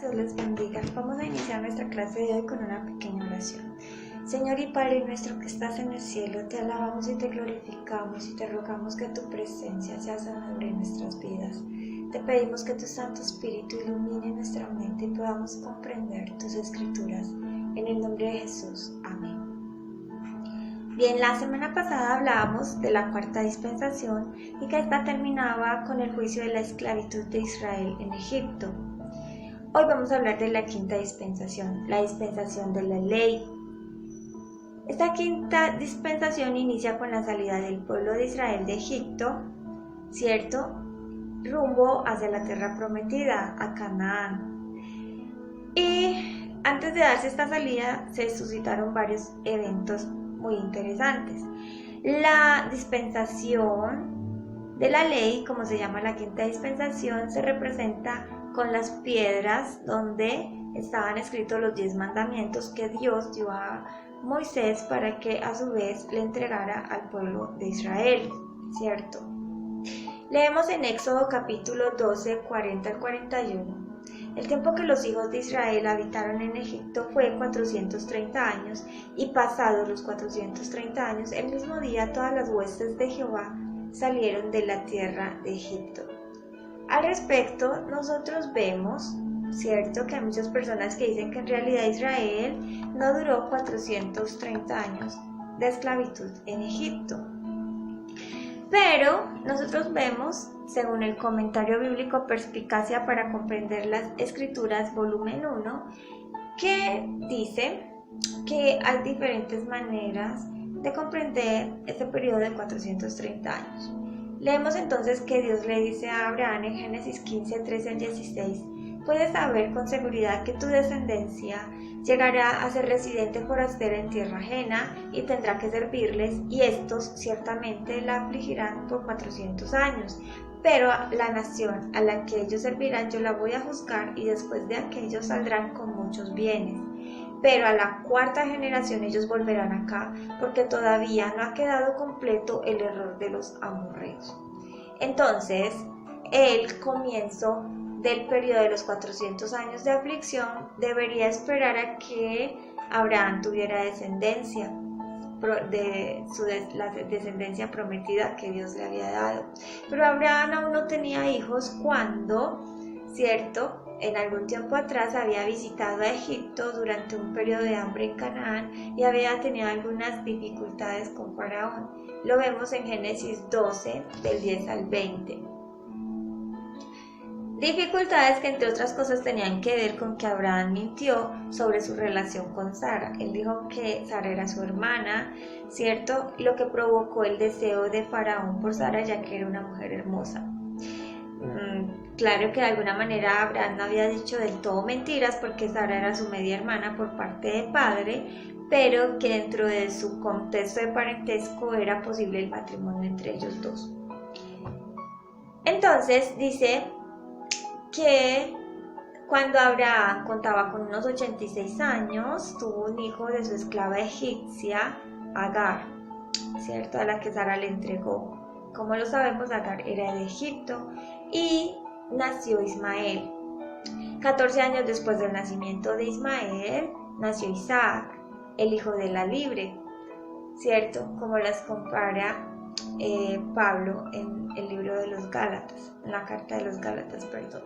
Dios les bendiga. Vamos a iniciar nuestra clase de hoy con una pequeña oración. Señor y Padre nuestro que estás en el cielo, te alabamos y te glorificamos y te rogamos que tu presencia sea sanadora en nuestras vidas. Te pedimos que tu Santo Espíritu ilumine nuestra mente y podamos comprender tus escrituras. En el nombre de Jesús. Amén. Bien, la semana pasada hablábamos de la cuarta dispensación y que esta terminaba con el juicio de la esclavitud de Israel en Egipto. Hoy vamos a hablar de la quinta dispensación, la dispensación de la ley. Esta quinta dispensación inicia con la salida del pueblo de Israel de Egipto, ¿cierto?, rumbo hacia la tierra prometida, a Canaán. Y antes de darse esta salida se suscitaron varios eventos muy interesantes. La dispensación de la ley, como se llama la quinta dispensación, se representa con las piedras donde estaban escritos los 10 mandamientos que Dios dio a Moisés para que a su vez le entregara al pueblo de Israel, ¿cierto? Leemos en Éxodo capítulo 12, 40 al 41. El tiempo que los hijos de Israel habitaron en Egipto fue 430 años, y pasados los 430 años, el mismo día todas las huestes de Jehová salieron de la tierra de Egipto. Al respecto, nosotros vemos, ¿cierto?, que hay muchas personas que dicen que en realidad Israel no duró 430 años de esclavitud en Egipto. Pero nosotros vemos, según el comentario bíblico Perspicacia para comprender las Escrituras, volumen 1, que dice que hay diferentes maneras de comprender este periodo de 430 años. Leemos entonces que Dios le dice a Abraham en Génesis 15, 13 al 16, puedes saber con seguridad que tu descendencia llegará a ser residente forastera en tierra ajena y tendrá que servirles, y estos ciertamente la afligirán por 400 años. Pero la nación a la que ellos servirán yo la voy a juzgar, y después de aquello saldrán con muchos bienes. Pero a la cuarta generación ellos volverán acá, porque todavía no ha quedado completo el error de los amorreos. Entonces, el comienzo del periodo de los 400 años de aflicción debería esperar a que Abraham tuviera descendencia, la descendencia prometida que Dios le había dado. Pero Abraham aún no tenía hijos cuando, ¿cierto?, en algún tiempo atrás había visitado a Egipto durante un periodo de hambre en Canaán y había tenido algunas dificultades con Faraón. Lo vemos en Génesis 12, del 10 al 20. Dificultades que entre otras cosas tenían que ver con que Abraham mintió sobre su relación con Sara. Él dijo que Sara era su hermana, ¿cierto?, lo que provocó el deseo de Faraón por Sara, ya que era una mujer hermosa. Claro que de alguna manera Abraham no había dicho del todo mentiras, porque Sara era su media hermana por parte de padre, pero que dentro de su contexto de parentesco era posible el matrimonio entre ellos dos. Entonces dice que cuando Abraham contaba con unos 86 años, tuvo un hijo de su esclava egipcia, Agar, ¿cierto?, a la que Sara le entregó. Como lo sabemos, Agar era de Egipto, y nació Ismael. 14 años después del nacimiento de Ismael, nació Isaac, el hijo de la libre, ¿cierto?, como las compara Pablo en el libro de los Gálatas, en la carta de los Gálatas, perdón.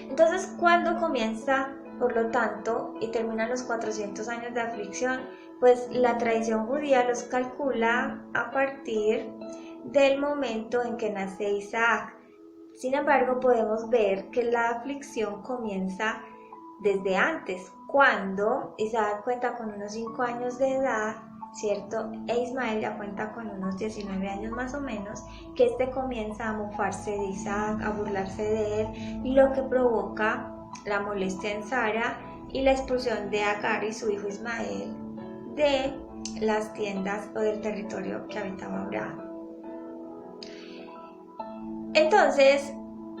Entonces, ¿cuándo comienza, por lo tanto, y terminan los 400 años de aflicción? Pues la tradición judía los calcula a partir del momento en que nace Isaac. Sin embargo, podemos ver que la aflicción comienza desde antes, cuando Isaac cuenta con unos 5 años de edad, ¿cierto?, e Ismael ya cuenta con unos 19 años más o menos, que comienza a mofarse de Isaac, a burlarse de él, lo que provoca la molestia en Sara y la expulsión de Agar y su hijo Ismael de las tiendas o del territorio que habitaba Abraham. Entonces,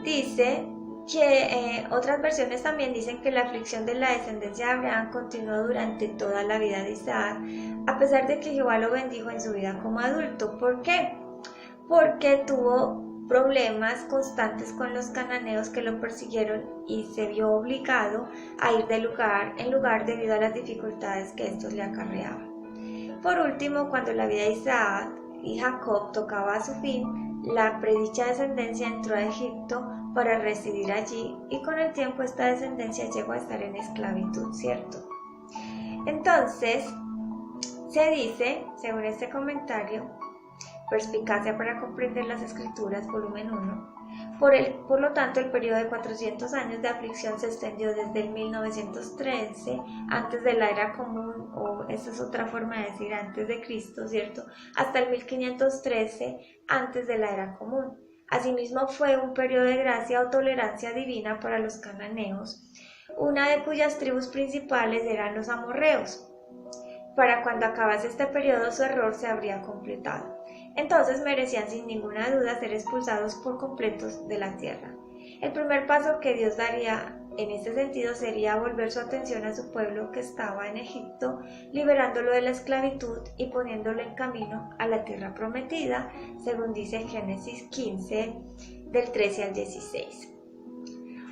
dice que otras versiones también dicen que la aflicción de la descendencia de Abraham continuó durante toda la vida de Isaac, a pesar de que Jehová lo bendijo en su vida como adulto. ¿Por qué? Porque tuvo problemas constantes con los cananeos que lo persiguieron y se vio obligado a ir de lugar en lugar debido a las dificultades que estos le acarreaban. Por último, cuando la vida de Isaac y Jacob tocaba a su fin, la predicha descendencia entró a Egipto para residir allí y con el tiempo esta descendencia llegó a estar en esclavitud, ¿cierto? Entonces, se dice, según este comentario, Perspicacia para comprender las Escrituras, volumen 1, por lo tanto, el periodo de 400 años de aflicción se extendió desde el 1913, antes de la era común, o esa es otra forma de decir antes de Cristo, ¿cierto?, hasta el 1513, antes de la era común. Asimismo, fue un periodo de gracia o tolerancia divina para los cananeos, una de cuyas tribus principales eran los amorreos. Para cuando acabase este periodo, su error se habría completado. Entonces merecían sin ninguna duda ser expulsados por completos de la tierra. El primer paso que Dios daría en este sentido sería volver su atención a su pueblo que estaba en Egipto, liberándolo de la esclavitud y poniéndolo en camino a la tierra prometida, según dice Génesis 15, del 13 al 16.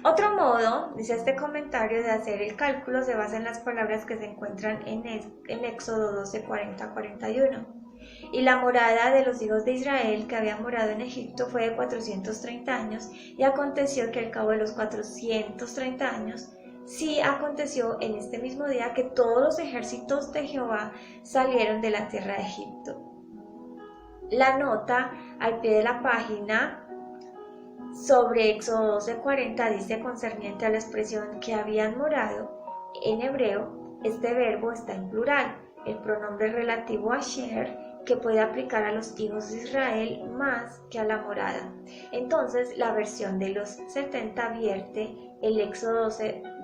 Otro modo, dice este comentario, de hacer el cálculo se basa en las palabras que se encuentran en Éxodo 12, 40-41. Y la morada de los hijos de Israel que habían morado en Egipto fue de 430 años, y aconteció que al cabo de los 430 años, sí aconteció en este mismo día que todos los ejércitos de Jehová salieron de la tierra de Egipto. La nota al pie de la página sobre Éxodo 12:40 dice concerniente a la expresión que habían morado. En hebreo, este verbo está en plural, el pronombre relativo asher, que puede aplicar a los hijos de Israel más que a la morada. Entonces, la versión de los 70 vierte el Éxodo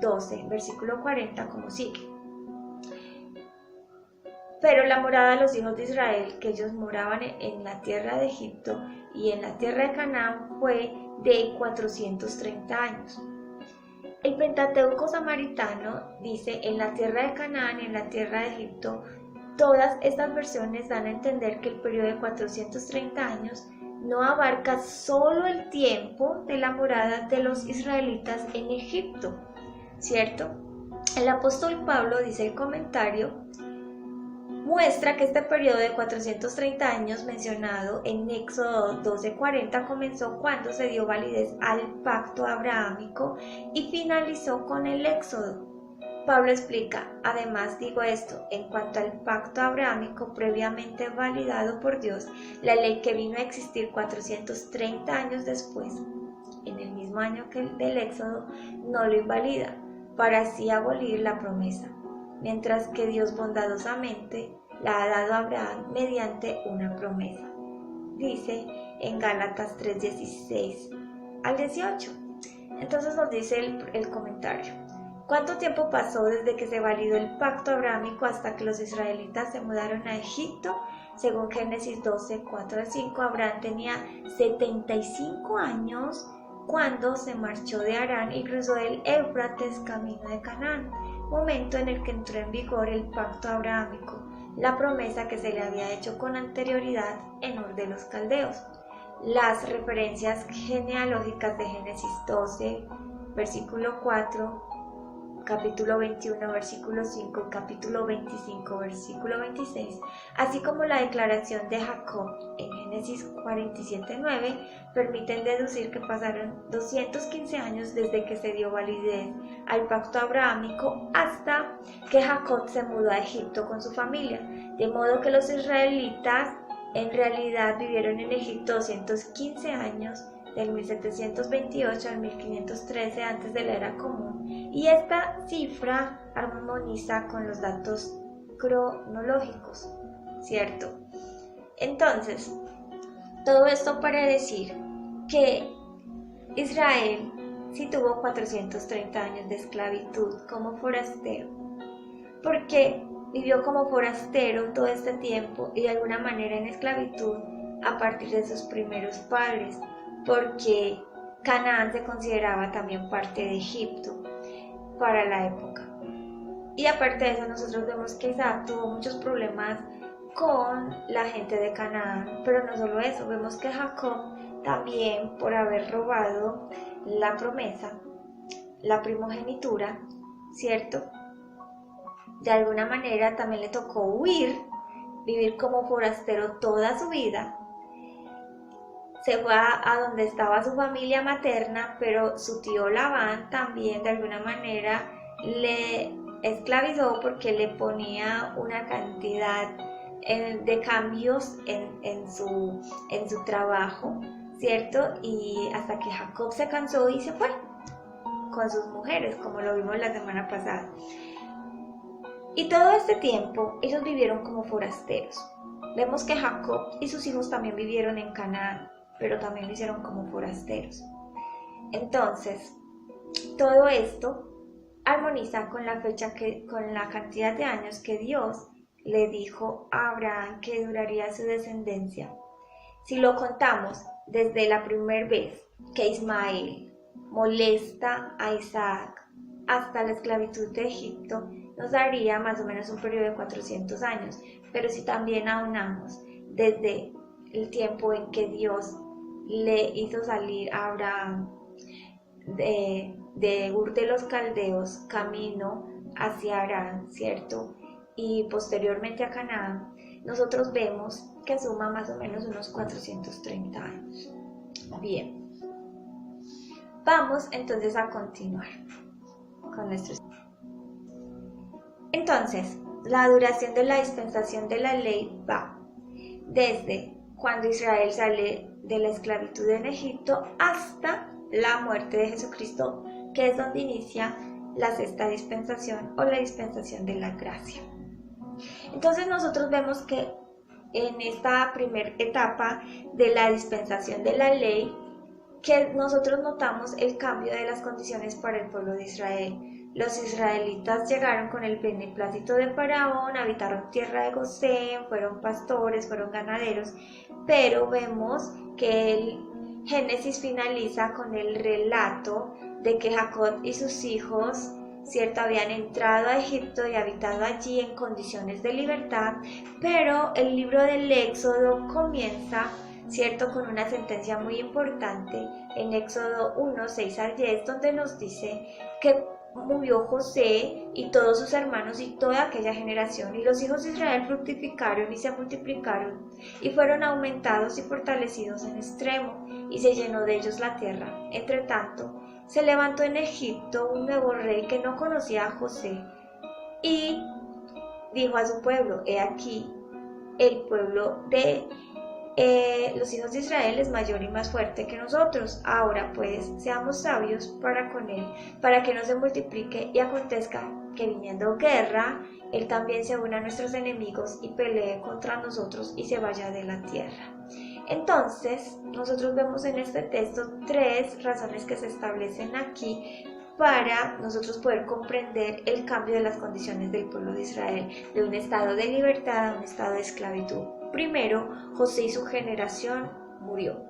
12, versículo 40, como sigue. Pero la morada de los hijos de Israel, que ellos moraban en la tierra de Egipto y en la tierra de Canaán, fue de 430 años. El Pentateuco samaritano dice en la tierra de Canaán y en la tierra de Egipto. Todas estas versiones dan a entender que el periodo de 430 años no abarca solo el tiempo de la morada de los israelitas en Egipto, ¿cierto? El apóstol Pablo, dice el comentario, muestra que este periodo de 430 años mencionado en Éxodo 12:40 comenzó cuando se dio validez al pacto abrahámico y finalizó con el Éxodo. Pablo explica, además digo esto, en cuanto al pacto abrahámico previamente validado por Dios, la ley que vino a existir 430 años después, en el mismo año que el del Éxodo, no lo invalida, para así abolir la promesa, mientras que Dios bondadosamente la ha dado a Abraham mediante una promesa. Dice en Gálatas 3:16 al 18. Entonces nos dice el comentario. ¿Cuánto tiempo pasó desde que se validó el pacto abrahámico hasta que los israelitas se mudaron a Egipto? Según Génesis 12, 4-5, Abraham tenía 75 años cuando se marchó de Harán y cruzó el Éufrates camino de Canaán, momento en el que entró en vigor el pacto abrahámico, la promesa que se le había hecho con anterioridad en Ur de los Caldeos. Las referencias genealógicas de Génesis 12, versículo 4, capítulo 21, versículo 5 y capítulo 25, versículo 26, así como la declaración de Jacob en Génesis 47:9, permiten deducir que pasaron 215 años desde que se dio validez al pacto abrahámico hasta que Jacob se mudó a Egipto con su familia, de modo que los israelitas en realidad vivieron en Egipto 215 años, del 1728 al 1513 antes de la era común, y esta cifra armoniza con los datos cronológicos, ¿cierto? Entonces, todo esto para decir que Israel sí tuvo 430 años de esclavitud como forastero, porque vivió como forastero todo este tiempo y de alguna manera en esclavitud a partir de sus primeros padres, porque Canaán se consideraba también parte de Egipto para la época. Y aparte de eso, nosotros vemos que Isaac tuvo muchos problemas con la gente de Canaán, pero no solo eso, vemos que Jacob también por haber robado la promesa, la primogenitura, ¿cierto? De alguna manera también le tocó huir, vivir como forastero toda su vida. Se fue a donde estaba su familia materna, pero su tío Labán también de alguna manera le esclavizó porque le ponía una cantidad de cambios en su trabajo, ¿cierto? Y hasta que Jacob se cansó y se fue con sus mujeres, como lo vimos la semana pasada. Y todo este tiempo ellos vivieron como forasteros. Vemos que Jacob y sus hijos también vivieron en Canaán, pero también lo hicieron como forasteros. Entonces, todo esto armoniza con la fecha con la cantidad de años que Dios le dijo a Abraham que duraría su descendencia. Si lo contamos desde la primera vez que Ismael molesta a Isaac hasta la esclavitud de Egipto, nos daría más o menos un periodo de 400 años. Pero si también aunamos desde el tiempo en que Dios le hizo salir a Abraham de Ur de los Caldeos, camino hacia Harán, ¿cierto? Y posteriormente a Canaán, nosotros vemos que suma más o menos unos 430 años. Bien, vamos entonces a continuar con nuestro. Entonces, la duración de la dispensación de la ley va desde cuando Israel sale de la esclavitud en Egipto hasta la muerte de Jesucristo, que es donde inicia la sexta dispensación o la dispensación de la gracia. Entonces nosotros vemos que en esta primera etapa de la dispensación de la ley, que nosotros notamos el cambio de las condiciones para el pueblo de Israel. Los israelitas llegaron con el beneplácito de Faraón, habitaron tierra de Gosén, fueron pastores, fueron ganaderos, pero vemos que el Génesis finaliza con el relato de que Jacob y sus hijos, ¿cierto?, habían entrado a Egipto y habitado allí en condiciones de libertad, pero el libro del Éxodo comienza, ¿cierto?, con una sentencia muy importante en Éxodo 1, 6 al 10, donde nos dice que murió José y todos sus hermanos y toda aquella generación, y los hijos de Israel fructificaron y se multiplicaron, y fueron aumentados y fortalecidos en extremo, y se llenó de ellos la tierra. Entre tanto, se levantó en Egipto un nuevo rey que no conocía a José, y dijo a su pueblo: he aquí, el pueblo de los hijos de Israel es mayor y más fuerte que nosotros. Ahora pues seamos sabios para con él, para que no se multiplique y acontezca que viniendo guerra, él también se una a nuestros enemigos y pelee contra nosotros y se vaya de la tierra. Entonces, nosotros vemos en este texto tres razones que se establecen aquí para nosotros poder comprender el cambio de las condiciones del pueblo de Israel, de un estado de libertad a un estado de esclavitud. Primero, José y su generación murió.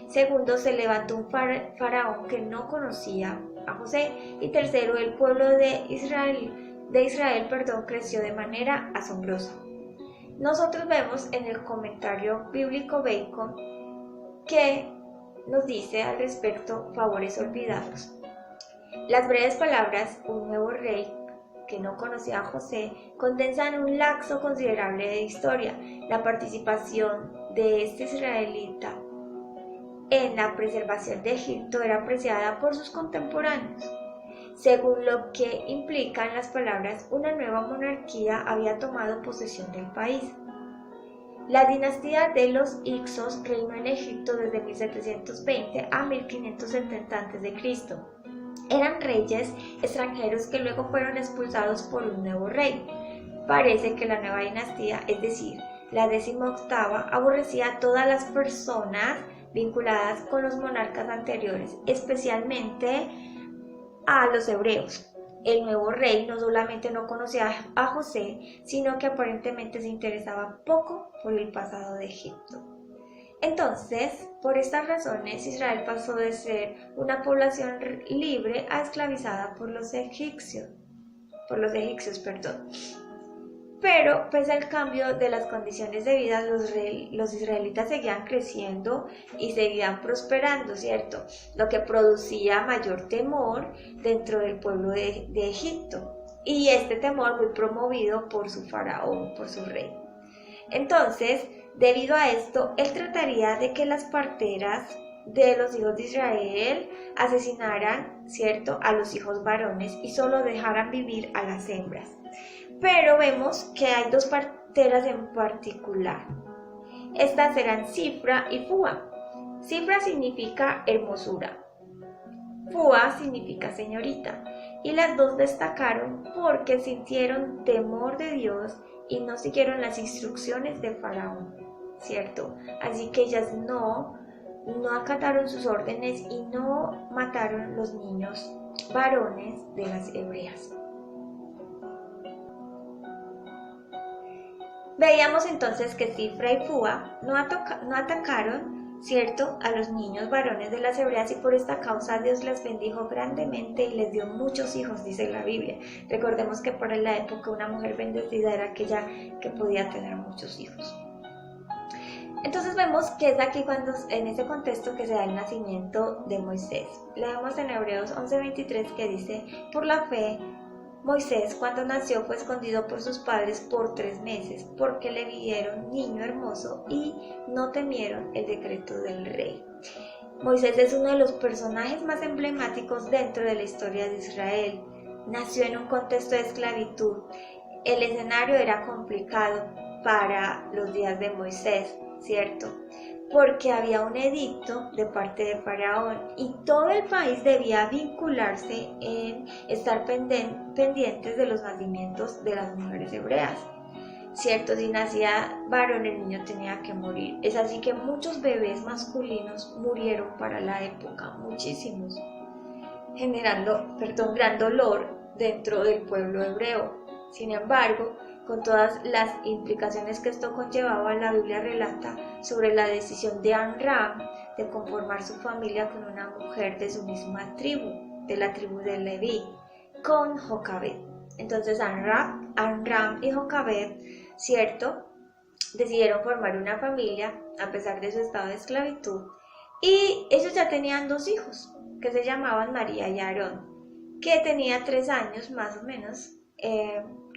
Segundo, se levantó un faraón que no conocía a José. Y tercero, el pueblo de Israel, creció de manera asombrosa. Nosotros vemos en el comentario bíblico Bacon que nos dice al respecto favores olvidados. Las breves palabras "un nuevo rey" que no conocía a José condensan un lapso considerable de historia. La participación de este israelita en la preservación de Egipto era apreciada por sus contemporáneos. Según lo que implican las palabras, una nueva monarquía había tomado posesión del país. La dinastía de los Hicsos reinó en Egipto desde 1720 a 1570 a.C. Eran reyes extranjeros que luego fueron expulsados por un nuevo rey. Parece que la nueva dinastía, es decir, la 18ª, aborrecía a todas las personas vinculadas con los monarcas anteriores, especialmente a los hebreos. El nuevo rey no solamente no conocía a José, sino que aparentemente se interesaba poco por el pasado de Egipto. Entonces, por estas razones, Israel pasó de ser una población libre a esclavizada por los egipcios. Pero pese al cambio de las condiciones de vida, los israelitas seguían creciendo y seguían prosperando, ¿cierto? Lo que producía mayor temor dentro del pueblo de Egipto. Y este temor muy promovido por su faraón, por su rey. Entonces, debido a esto, él trataría de que las parteras de los hijos de Israel asesinaran, ¿cierto?, a los hijos varones y solo dejaran vivir a las hembras. Pero vemos que hay dos parteras en particular. Estas eran Sifra y Fua. Sifra significa hermosura. Fua significa señorita. Y las dos destacaron porque sintieron temor de Dios y no siguieron las instrucciones de Faraón, ¿cierto? Así que ellas no acataron sus órdenes y no mataron los niños varones de las hebreas. Veíamos entonces que Sifra y Fua no atacaron, ¿cierto?, a los niños varones de las hebreas, y por esta causa Dios les bendijo grandemente y les dio muchos hijos, dice la Biblia. Recordemos que para la época una mujer bendecida era aquella que podía tener muchos hijos. Entonces vemos que es aquí en ese contexto que se da el nacimiento de Moisés. Leemos en Hebreos 11:23 que dice: por la fe, Moisés, cuando nació, fue escondido por sus padres por 3 meses, porque le vieron niño hermoso y no temieron el decreto del rey. Moisés es uno de los personajes más emblemáticos dentro de la historia de Israel. Nació en un contexto de esclavitud. El escenario era complicado para los días de Moisés, ¿cierto?, porque había un edicto de parte de Faraón y todo el país debía vincularse en estar pendientes de los nacimientos de las mujeres hebreas, ¿cierto? Si nacía varón, el niño tenía que morir. Es así que muchos bebés masculinos murieron para la época, muchísimos, generando gran dolor dentro del pueblo hebreo. Sin embargo, con todas las implicaciones que esto conllevaba, la Biblia relata sobre la decisión de Amram de conformar su familia con una mujer de su misma tribu, de la tribu de Leví, con Jocabed. Entonces Amram y Jocabed, ¿cierto?, decidieron formar una familia a pesar de su estado de esclavitud, y ellos ya tenían 2 hijos que se llamaban María y Aarón, que tenía 3 años más o menos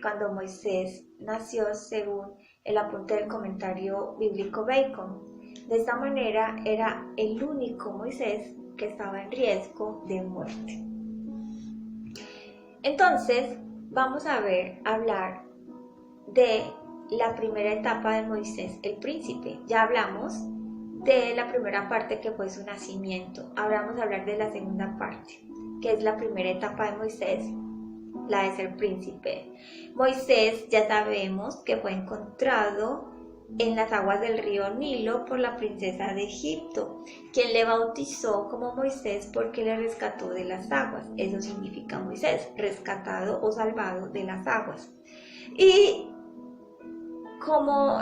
cuando Moisés nació, según el apunte del comentario bíblico Bacon. De esta manera era el único Moisés que estaba en riesgo de muerte. Entonces vamos a hablar de la primera etapa de Moisés, el príncipe. Ya hablamos de la primera parte, que fue su nacimiento. Ahora vamos a hablar de la segunda parte, que es la primera etapa de Moisés, la de ser príncipe. Moisés, ya sabemos que fue encontrado en las aguas del río Nilo por la princesa de Egipto, quien le bautizó como Moisés porque le rescató de las aguas. Eso significa Moisés, rescatado o salvado de las aguas. Y como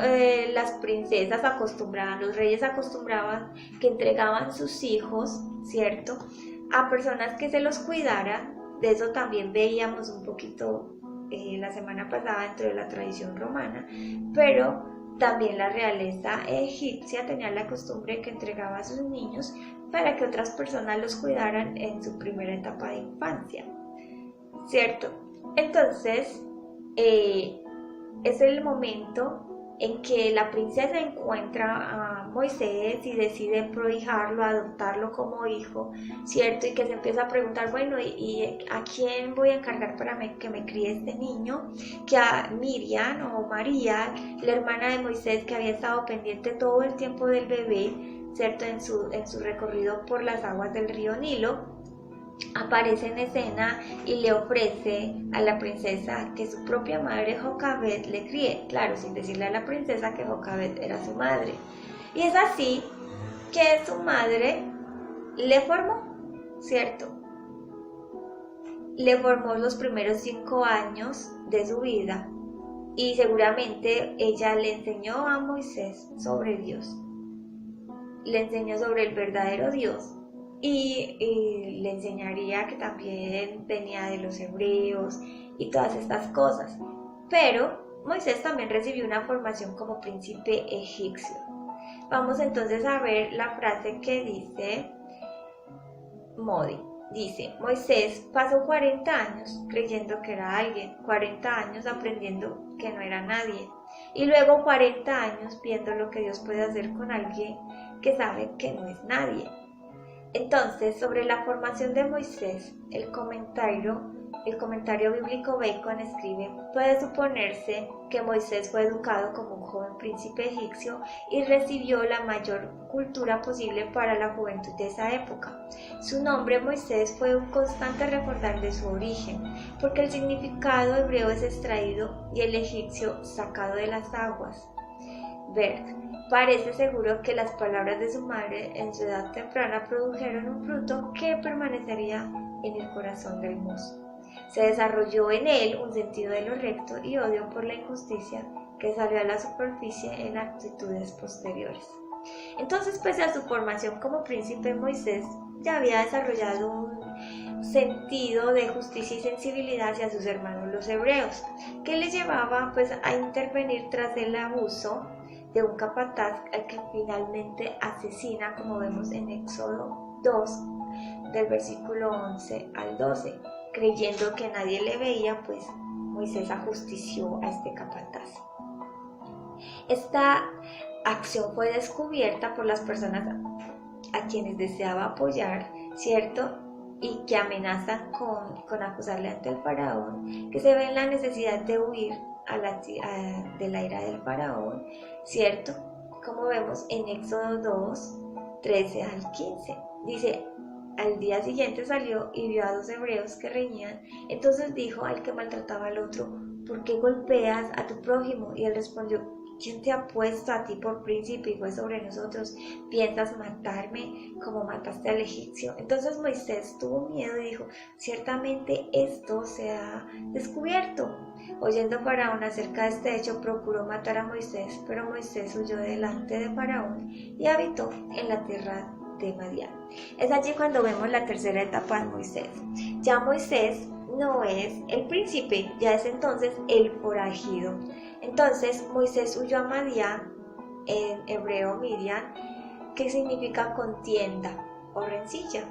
las princesas acostumbraban, los reyes acostumbraban que entregaban sus hijos, ¿cierto?, a personas que se los cuidaran. De eso también veíamos un poquito la semana pasada dentro de la tradición romana, pero también la realeza egipcia tenía la costumbre que entregaba a sus niños para que otras personas los cuidaran en su primera etapa de infancia, ¿cierto? Entonces, es el momento en que la princesa encuentra a Moisés y decide prohijarlo, adoptarlo como hijo, ¿cierto? Y que se empieza a preguntar, bueno, ¿y a quién voy a encargar para que me críe este niño? Que a Miriam o María, la hermana de Moisés, que había estado pendiente todo el tiempo del bebé, ¿cierto?, en su recorrido por las aguas del río Nilo, aparece en escena y le ofrece a la princesa que su propia madre Jocabed le críe, claro, sin decirle a la princesa que Jocabed era su madre. Y es así que su madre le formó, ¿cierto? Le formó los primeros 5 años de su vida, y seguramente ella le enseñó a Moisés sobre Dios, le enseñó sobre el verdadero Dios. Y le enseñaría que también venía de los hebreos y todas estas cosas. Pero Moisés también recibió una formación como príncipe egipcio. Vamos entonces a ver la frase que dice Modi. Dice, Moisés pasó 40 años creyendo que era alguien, 40 años aprendiendo que no era nadie, y luego 40 años viendo lo que Dios puede hacer con alguien que sabe que no es nadie. Entonces, sobre la formación de Moisés, el comentario bíblico Bacon escribe, puede suponerse que Moisés fue educado como un joven príncipe egipcio y recibió la mayor cultura posible para la juventud de esa época. Su nombre Moisés fue un constante recordar de su origen, porque el significado hebreo es extraído y el egipcio sacado de las aguas. Bert parece seguro que las palabras de su madre en su edad temprana produjeron un fruto que permanecería en el corazón del mozo. Se desarrolló en él un sentido de lo recto y odio por la injusticia que salió a la superficie en actitudes posteriores. Entonces, pese a su formación como príncipe, Moisés ya había desarrollado un sentido de justicia y sensibilidad hacia sus hermanos los hebreos, que les llevaba a intervenir tras el abuso de un capataz al que finalmente asesina, como vemos en Éxodo 2, del versículo 11 al 12. Creyendo que nadie le veía, Moisés ajustició a este capataz. Esta acción fue descubierta por las personas a quienes deseaba apoyar, ¿cierto? Y que amenazan con acusarle ante el faraón, que se ven la necesidad de huir de la ira del faraón, ¿cierto? Como vemos en Éxodo 2, 13 al 15. Dice, al día siguiente salió y vio a 2 hebreos que reñían. Entonces dijo al que maltrataba al otro, ¿por qué golpeas a tu prójimo? Y él respondió, ¿quién te ha puesto a ti por príncipe y juez sobre nosotros? ¿Piensas matarme como mataste al egipcio? Entonces Moisés tuvo miedo y dijo, ciertamente esto se ha descubierto. Oyendo Faraón acerca de este hecho, procuró matar a Moisés, pero Moisés huyó delante de Faraón y habitó en la tierra de Madián. Es allí cuando vemos la tercera etapa de Moisés. Ya Moisés no es el príncipe, ya es entonces el forajido. Entonces Moisés huyó a Madián, en hebreo Midian, que significa contienda o rencilla,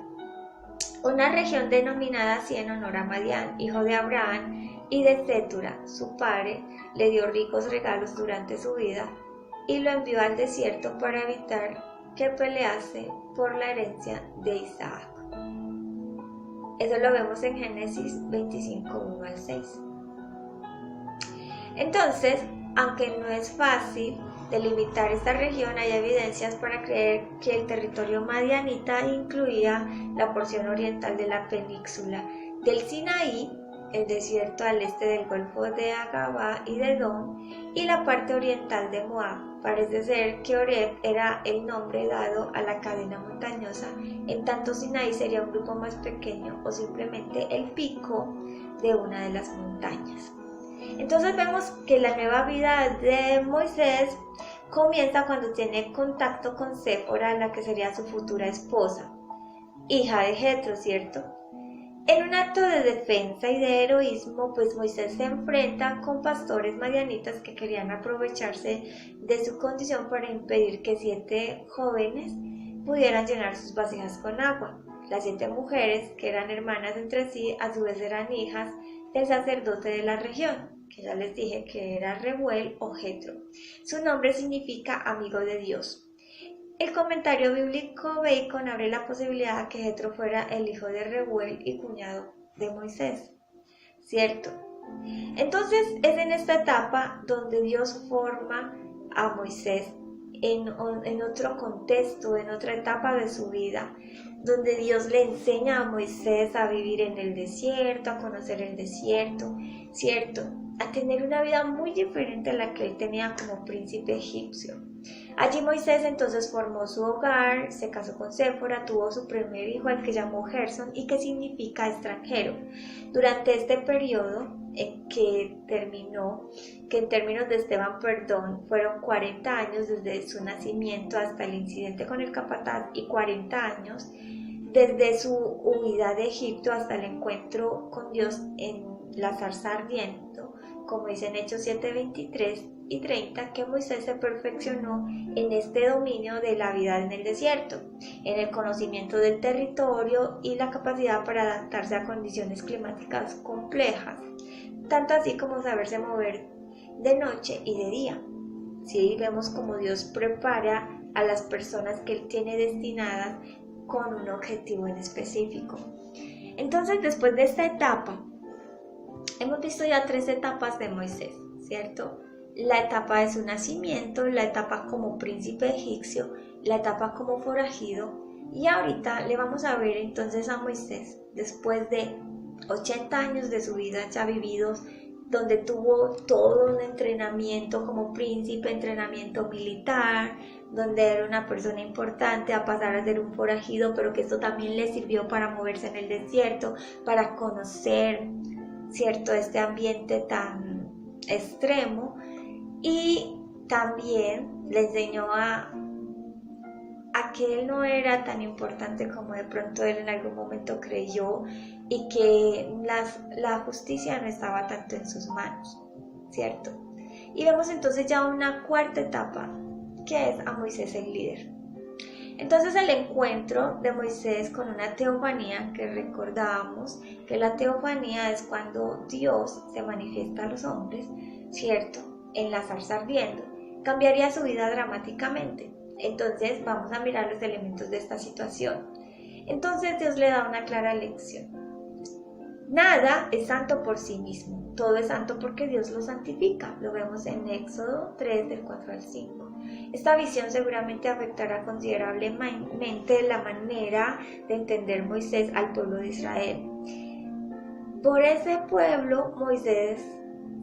una región denominada así en honor a Madián, hijo de Abraham, y de Cetura, su padre, le dio ricos regalos durante su vida y lo envió al desierto para evitar que pelease por la herencia de Isaac. Eso lo vemos en Génesis 25, 1 al 6. Entonces, aunque no es fácil delimitar esta región, hay evidencias para creer que el territorio madianita incluía la porción oriental de la península del Sinaí, el desierto al este del Golfo de Agaba y de Edom, y la parte oriental de Moab. Parece ser que Oreb era el nombre dado a la cadena montañosa, en tanto Sinaí sería un grupo más pequeño o simplemente el pico de una de las montañas. Entonces vemos que la nueva vida de Moisés comienza cuando tiene contacto con Séfora, la que sería su futura esposa, hija de Jetro, ¿cierto? En un acto de defensa y de heroísmo, Moisés se enfrenta con pastores madianitas que querían aprovecharse de su condición para impedir que 7 jóvenes pudieran llenar sus vasijas con agua. Las 7 mujeres, que eran hermanas entre sí, a su vez eran hijas del sacerdote de la región, que ya les dije que era Reuel o Jetro. Su nombre significa amigo de Dios. El comentario bíblico Bacon abre la posibilidad de que Jetro fuera el hijo de Reuel y cuñado de Moisés, ¿cierto? Entonces es en esta etapa donde Dios forma a Moisés en otro contexto, en otra etapa de su vida, donde Dios le enseña a Moisés a vivir en el desierto, a conocer el desierto, ¿cierto? A tener una vida muy diferente a la que él tenía como príncipe egipcio. Allí Moisés entonces formó su hogar, se casó con Séfora, tuvo su primer hijo al que llamó Gerson y que significa extranjero. Durante este periodo que en términos de Esteban, fueron 40 años desde su nacimiento hasta el incidente con el capataz y 40 años desde su huida de Egipto hasta el encuentro con Dios en la zarza ardiente, como dicen Hechos 7:23 y 30, que Moisés se perfeccionó en este dominio de la vida en el desierto, en el conocimiento del territorio y la capacidad para adaptarse a condiciones climáticas complejas, tanto así como saberse mover de noche y de día. Sí, vemos como Dios prepara a las personas que Él tiene destinadas con un objetivo en específico. Entonces, después de esta etapa, hemos visto ya 3 etapas de Moisés, ¿cierto? La etapa de su nacimiento, la etapa como príncipe egipcio, la etapa como forajido, y ahorita le vamos a ver entonces a Moisés después de 80 años de su vida ya vividos, donde tuvo todo un entrenamiento como príncipe, entrenamiento militar, donde era una persona importante, a pasar a ser un forajido, pero que esto también le sirvió para moverse en el desierto, para conocer, ¿cierto?, este ambiente tan extremo, y también le enseñó a que él no era tan importante como de pronto él en algún momento creyó, y que la justicia no estaba tanto en sus manos, ¿cierto? Y vemos entonces ya una 4ª etapa, que es a Moisés el líder. Entonces el encuentro de Moisés con una teofanía, que recordábamos que la teofanía es cuando Dios se manifiesta a los hombres, ¿cierto?, en la zarza ardiendo, cambiaría su vida dramáticamente. Entonces vamos a mirar los elementos de esta situación. Entonces Dios le da una clara lección. Nada es santo por sí mismo, todo es santo porque Dios lo santifica. Lo vemos en Éxodo 3, del 4 al 5. Esta visión seguramente afectará considerablemente la manera de entender Moisés al pueblo de Israel. Por ese pueblo Moisés,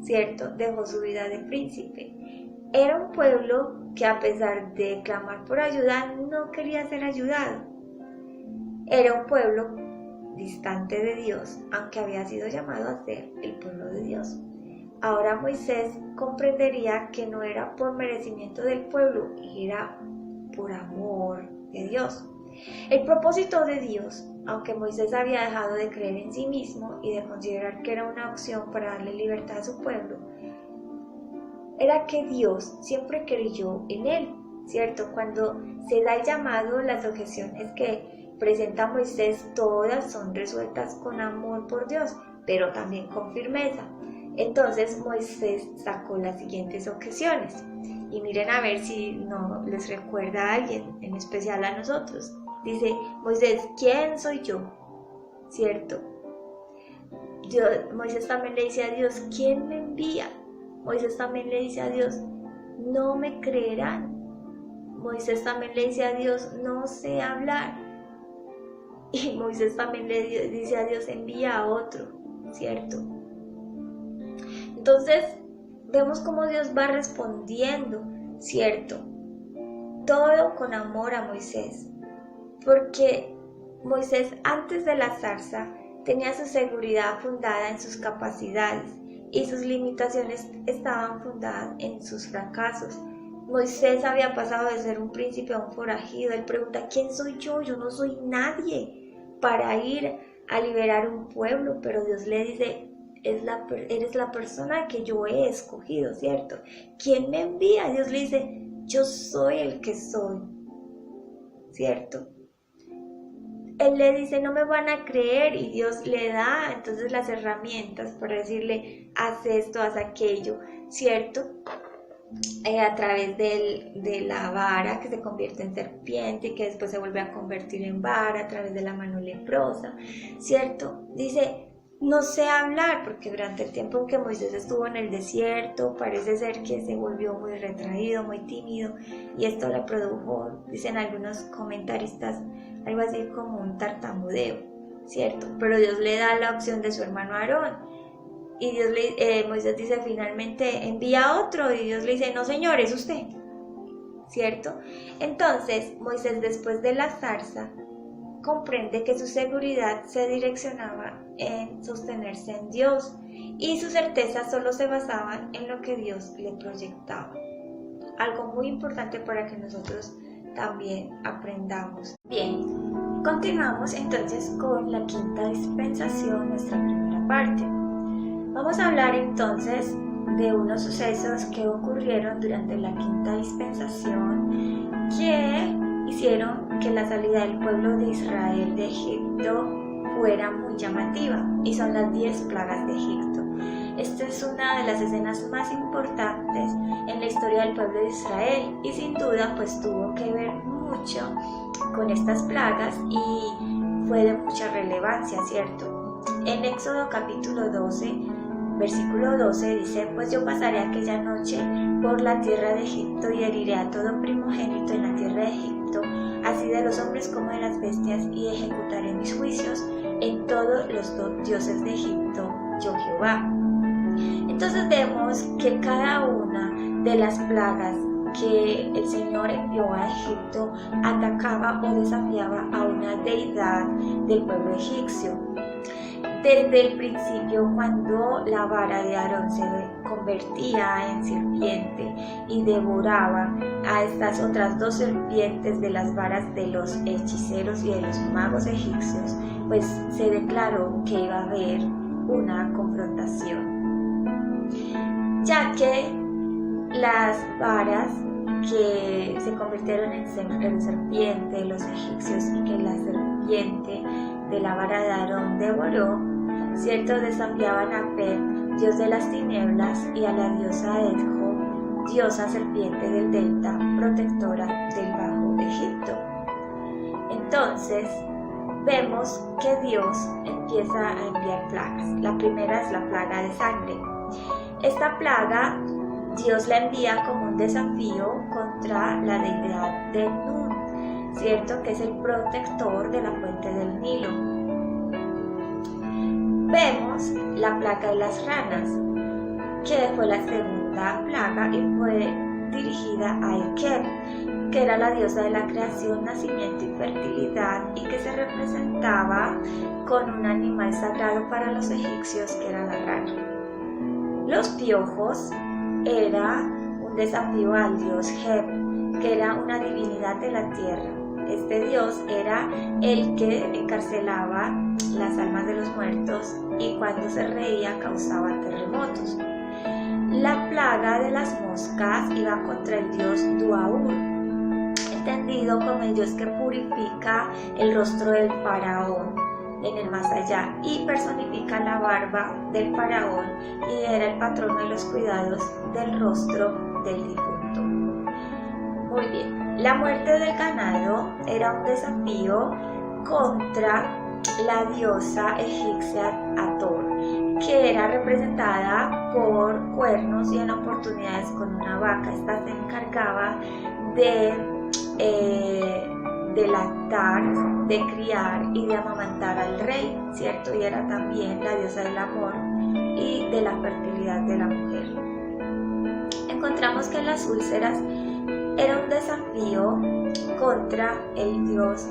¿cierto?, dejó su vida de príncipe. Era un pueblo que, a pesar de clamar por ayuda, no quería ser ayudado. Era un pueblo distante de Dios, aunque había sido llamado a ser el pueblo de Dios. Ahora Moisés comprendería que no era por merecimiento del pueblo, era por amor de Dios. El propósito de Dios, aunque Moisés había dejado de creer en sí mismo y de considerar que era una opción para darle libertad a su pueblo, era que Dios siempre creyó en él, ¿cierto? Cuando se da el llamado, las objeciones que presenta Moisés todas son resueltas con amor por Dios, pero también con firmeza. Entonces Moisés sacó las siguientes objeciones, y miren a ver si no les recuerda a alguien, en especial a nosotros. Dice Moisés: ¿quién soy yo? ¿Cierto? Moisés también le dice a Dios: ¿quién me envía? Moisés también le dice a Dios: no me creerán. Moisés también le dice a Dios: no sé hablar. Y Moisés también le dice a Dios: envía a otro, ¿cierto? Entonces vemos cómo Dios va respondiendo, ¿cierto? Todo con amor a Moisés, porque Moisés, antes de la zarza, tenía su seguridad fundada en sus capacidades, y sus limitaciones estaban fundadas en sus fracasos. Moisés había pasado de ser un príncipe a un forajido. Él pregunta: ¿quién soy yo? Yo no soy nadie para ir a liberar un pueblo, pero Dios le dice: eres la persona que yo he escogido, ¿cierto? ¿Quién me envía? Dios le dice: yo soy el que soy, ¿cierto? Él le dice: no me van a creer, y Dios le da entonces las herramientas para decirle: haz esto, haz aquello, ¿cierto? A través de la vara que se convierte en serpiente y que después se vuelve a convertir en vara, a través de la mano leprosa, ¿cierto? Dice: no sé hablar, porque durante el tiempo en que Moisés estuvo en el desierto, parece ser que se volvió muy retraído, muy tímido, y esto le produjo, dicen algunos comentaristas, algo así como un tartamudeo, ¿cierto? Pero Dios le da la opción de su hermano Aarón, y Moisés dice finalmente: envía a otro, y Dios le dice: no, señor, es usted, ¿cierto? Entonces Moisés, después de la zarza, comprende que su seguridad se direccionaba en sostenerse en Dios, y sus certezas solo se basaban en lo que Dios le proyectaba. Algo muy importante para que nosotros también aprendamos. Bien, continuamos entonces con la quinta dispensación, nuestra primera parte. Vamos a hablar entonces de unos sucesos que ocurrieron durante la quinta dispensación que hicieron que la salida del pueblo de Israel de Egipto fuera muy llamativa, y son las 10 plagas de Egipto. Esta es una de las escenas más importantes en la historia del pueblo de Israel y sin duda pues tuvo que ver mucho con estas plagas y fue de mucha relevancia, ¿cierto? En Éxodo capítulo 12, versículo 12 dice: pues yo pasaré aquella noche por la tierra de Egipto y heriré a todo primogénito en la tierra de Egipto, así de los hombres como de las bestias, y ejecutaré mis juicios en todos los dioses de Egipto, yo Jehová. Entonces vemos que cada una de las plagas que el Señor envió a Egipto atacaba o desafiaba a una deidad del pueblo egipcio. Desde el principio, cuando la vara de Aarón se convertía en serpiente y devoraba a estas otras 2 serpientes de las varas de los hechiceros y de los magos egipcios, pues se declaró que iba a haber una confrontación, ya que las varas que se convirtieron en serpiente de los egipcios y que la serpiente de la vara de Aarón devoró, ¿cierto?, desafiaban a Pet, dios de las tinieblas, y a la diosa Edjo, diosa serpiente del delta, protectora del Bajo Egipto. Entonces, vemos que Dios empieza a enviar plagas. La primera es la plaga de sangre. Esta plaga Dios la envía como un desafío contra la deidad de Nun, ¿cierto?, que es el protector de la fuente del Nilo. Vemos la plaga de las ranas, que fue la segunda plaga y fue dirigida a Ekeb, que era la diosa de la creación, nacimiento y fertilidad, y que se representaba con un animal sagrado para los egipcios, que era la rana. Los piojos era un desafío al dios Heb, que era una divinidad de la tierra. Este dios era el que encarcelaba las almas de los muertos y cuando se reía causaba terremotos. La plaga de las moscas iba contra el dios Duaur, entendido como el dios que purifica el rostro del faraón en el más allá, y personifica la barba del faraón y era el patrono de los cuidados del rostro del difunto. Muy bien, la muerte del ganado era un desafío contra la diosa egipcia Hathor, que era representada por cuernos y en oportunidades con una vaca. Esta se encargaba de lactar, de criar y de amamantar al rey, ¿cierto? Y era también la diosa del amor y de la fertilidad de la mujer. Encontramos que las úlceras era un desafío contra el dios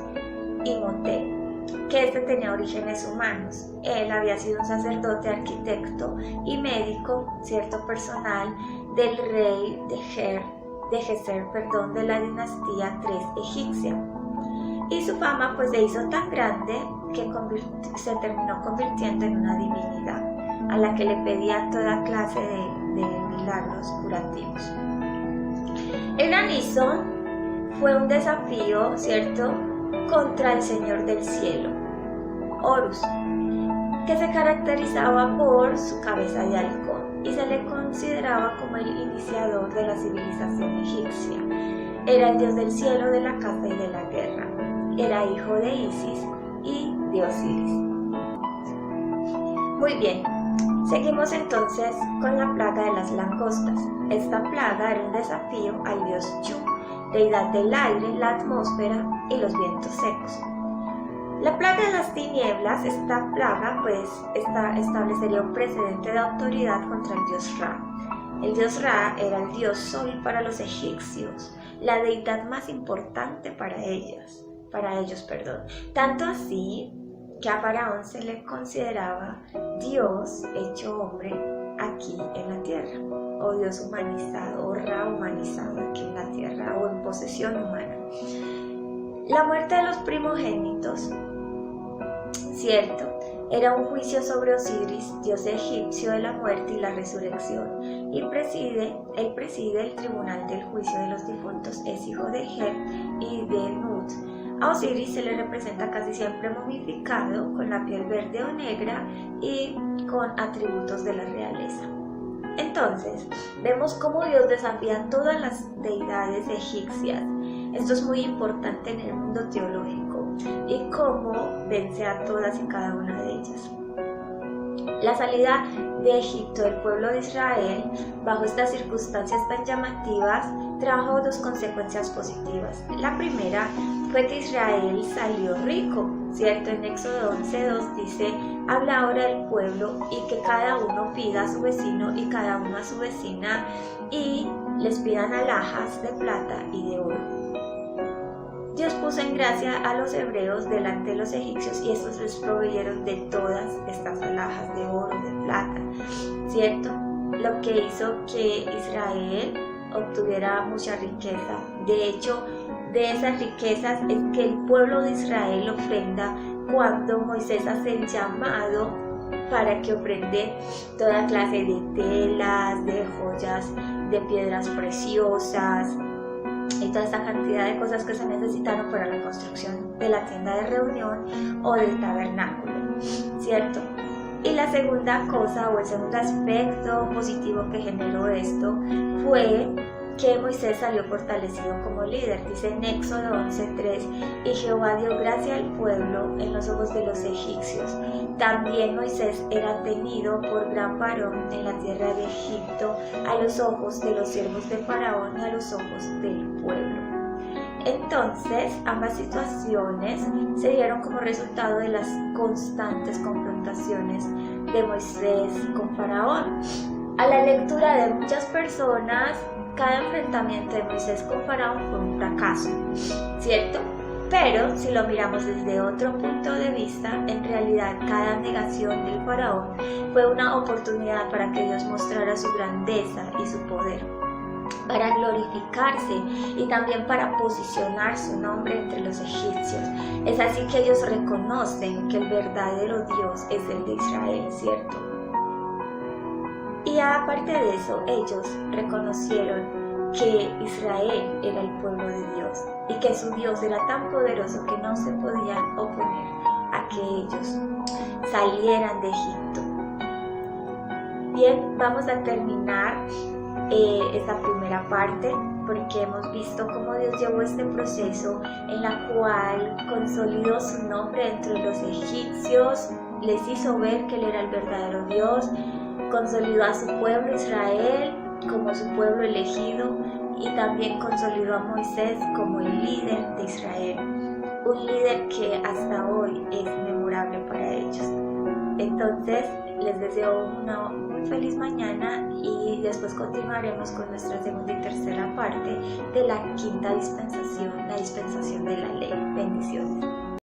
Imhotep, que este tenía orígenes humanos. Él había sido un sacerdote, arquitecto y médico, cierto, personal del rey de Geser, de la dinastía 3 egipcia. Y su fama pues se hizo tan grande que se terminó convirtiendo en una divinidad a la que le pedía toda clase de milagros curativos. El granizo fue un desafío, ¿cierto?, contra el Señor del Cielo, Horus, que se caracterizaba por su cabeza de halcón y se le consideraba como el iniciador de la civilización egipcia. Era el dios del cielo, de la caza y de la guerra. Era hijo de Isis y de Osiris. Muy bien, seguimos entonces con la plaga de las langostas. Esta plaga era un desafío al dios Chu, deidad del aire, la atmósfera y los vientos secos. La plaga de las tinieblas, esta plaga pues establecería un precedente de autoridad contra el dios Ra. El dios Ra era el dios sol para los egipcios, la deidad más importante para ellos, tanto así que a Faraón se le consideraba Dios hecho hombre aquí en la tierra, o Dios humanizado, o Ra humanizado aquí en la tierra, o en posesión humana. La muerte de los primogénitos, cierto, era un juicio sobre Osiris, dios egipcio de la muerte y la resurrección, y él preside el tribunal del juicio de los difuntos, es hijo de Het y de Nut. A Osiris se le representa casi siempre momificado, con la piel verde o negra y con atributos de la realeza. Entonces, vemos cómo Dios desafía a todas las deidades egipcias. Esto es muy importante en el mundo teológico, y cómo vence a todas y cada una de ellas. La salida de Egipto del pueblo de Israel, bajo estas circunstancias tan llamativas, trajo dos consecuencias positivas. La primera fue que Israel salió rico, ¿cierto? En Éxodo 11:2 dice: habla ahora el pueblo y que cada uno pida a su vecino y cada uno a su vecina, y les pidan alhajas de plata y de oro. Dios puso en gracia a los hebreos delante de los egipcios, y estos les proveyeron de todas estas alhajas de oro, de plata, ¿cierto? Lo que hizo que Israel obtuviera mucha riqueza. De hecho, de esas riquezas es que el pueblo de Israel ofrenda cuando Moisés hace el llamado para que ofrende toda clase de telas, de joyas, de piedras preciosas y toda esta cantidad de cosas que se necesitaron para la construcción de la tienda de reunión o del tabernáculo, ¿cierto? Y la segunda cosa, o el segundo aspecto positivo que generó esto, fue que Moisés salió fortalecido como líder. Dice en Éxodo 11:3: y Jehová dio gracia al pueblo en los ojos de los egipcios. También Moisés era tenido por gran varón en la tierra de Egipto, a los ojos de los siervos de Faraón y a los ojos del pueblo. Entonces, ambas situaciones se dieron como resultado de las constantes confrontaciones de Moisés con Faraón. A la lectura de muchas personas, cada enfrentamiento de Moisés con Faraón fue un fracaso, ¿cierto? Pero si lo miramos desde otro punto de vista, en realidad cada negación del Faraón fue una oportunidad para que Dios mostrara su grandeza y su poder, para glorificarse y también para posicionar su nombre entre los egipcios. Es así que ellos reconocen que el verdadero Dios es el de Israel, ¿cierto? Y aparte de eso, ellos reconocieron que Israel era el pueblo de Dios y que su Dios era tan poderoso que no se podían oponer a que ellos salieran de Egipto. Bien, vamos a terminar esta primera parte, porque hemos visto cómo Dios llevó este proceso en la cual consolidó su nombre entre los egipcios, les hizo ver que Él era el verdadero Dios, consolidó a su pueblo Israel como su pueblo elegido, y también consolidó a Moisés como el líder de Israel, un líder que hasta hoy es memorable para ellos. Entonces, les deseo una muy feliz mañana, y después continuaremos con nuestra segunda y tercera parte de la quinta dispensación